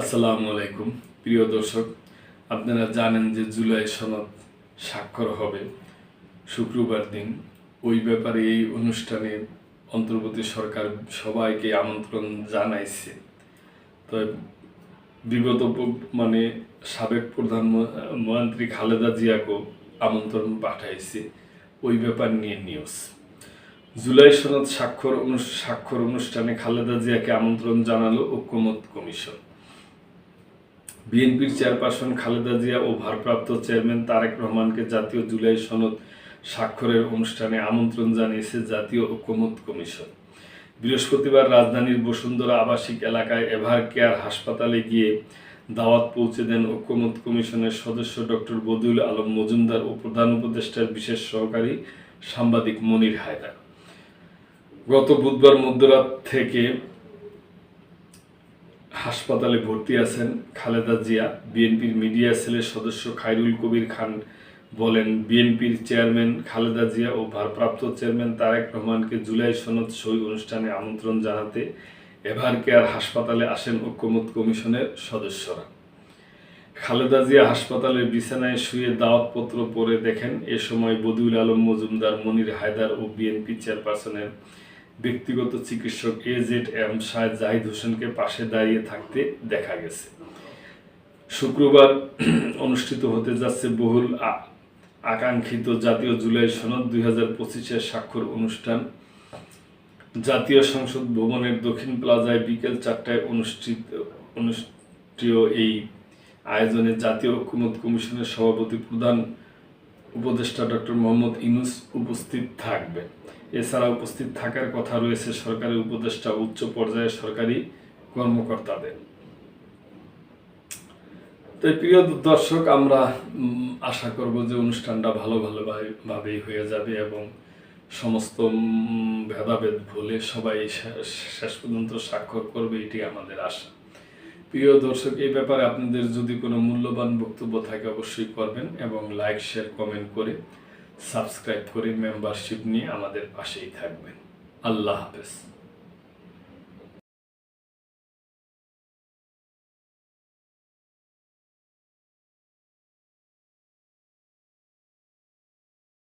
আসসালামু আলাইকুম প্রিয় দর্শক, আপনারা জানেন যে জুলাই সনদ স্বাক্ষর হবে শুক্রবার দিন। ওই ব্যাপারে এই অনুষ্ঠানে অন্তর্বর্তী সরকার সবাইকে আমন্ত্রণ জানাইছে। তো বিগত সাবেক প্রধানমন্ত্রী খালেদা জিয়াকেও আমন্ত্রণ পাঠাইছে ওই ব্যাপার নিয়ে নিউজ। জুলাই সনদ স্বাক্ষর অনুষ্ঠানে খালেদা জিয়াকে আমন্ত্রণ জানালো ঐকমত্য কমিশন। বিএনপির চেয়ারপারসন খালেদা জিয়া ও ভারপ্রাপ্ত চেয়ারম্যান তারেক রহমানকে জাতীয় জুলাই সনদ স্বাক্ষরের অনুষ্ঠানে আমন্ত্রণ জানিয়েছে জাতীয় ঐকমত্য কমিশন। বৃহস্পতিবার রাজধানীর বসুন্ধরা আবাসিক এলাকায় এভার কেয়ার হাসপাতালে গিয়ে দাওয়াত পৌঁছে দেন ঐকমত্য কমিশনের সদস্য ডক্টর বদিউল আলম মজুমদার ও প্রধান উপদেষ্টার বিশেষ সহকারী সাংবাদিক মনির হায়দার। গত বুধবার মধ্যরাত থেকে হাসপাতালে ভর্তি আছেন খালেদা জিয়া। বিএনপির মিডিয়া সেলের সদস্য খায়রুল কবির খান বলেন, বিএনপির চেয়ারম্যান খালেদা জিয়া ও ভারপ্রাপ্ত চেয়ারম্যান তারেক রহমানকে জুলাই সনদ সই অনুষ্ঠানে আমন্ত্রণ জানাতে এভার কেয়ার হাসপাতালে আসেন ঐকমত্য কমিশনের সদস্যরা। খালেদা জিয়া হাসপাতালের বিছানায় শুয়ে দাওয়াতপত্র পড়ে দেখেন। এ সময় বদিউল আলম মজুমদার, মনির হায়দার ও বিএনপি চেয়ারপারসনের ব্যক্তিগত চিকিৎসক AZM শাহেদ জাহিদ হোসেনকে পাশে দাঁড়িয়ে থাকতে দেখা গেছে। শুক্রবার অনুষ্ঠিত হতে যাচ্ছে বহুল আকাঙ্ক্ষিত জাতীয় জুলাই সনদ 2025-এর স্বাক্ষর অনুষ্ঠান জাতীয় সংসদ ভবনের দক্ষিণ প্লাজায় বিকেল 4টায় অনুষ্ঠিত এই আয়োজনে জাতীয় ঐকমত্য কমিশনের সভাপতি প্রধান উপদেষ্টা ডক্টর মোহাম্মদ ইউনূস উপস্থিত থাকবেন। এছাড়া উপস্থিত থাকার কথা রয়েছে সরকারি উপদেষ্টা, উচ্চ পর্যায়ের সরকারি কর্মকর্তাদের। তো প্রিয় দর্শক, আমরা আশা করব যে অনুষ্ঠানটা ভালোভাবেই হয়ে যাবে এবং সমস্ত ভেদাভেদ ভুলে সবাই শেষ পর্যন্ত স্বাক্ষর করবে, এটি আমাদের আশা। প্রিয় দর্শক, এই ব্যাপারে আপনাদের যদি কোনো মূল্যবান বক্তব্য থাকে অবশ্যই করবেন এবং লাইক, শেয়ার, কমেন্ট করে সাবস্ক্রাইব করে মেম্বারশিপ নিয়ে আমাদের পাশেই থাকবেন। আল্লাহ হাফেজ।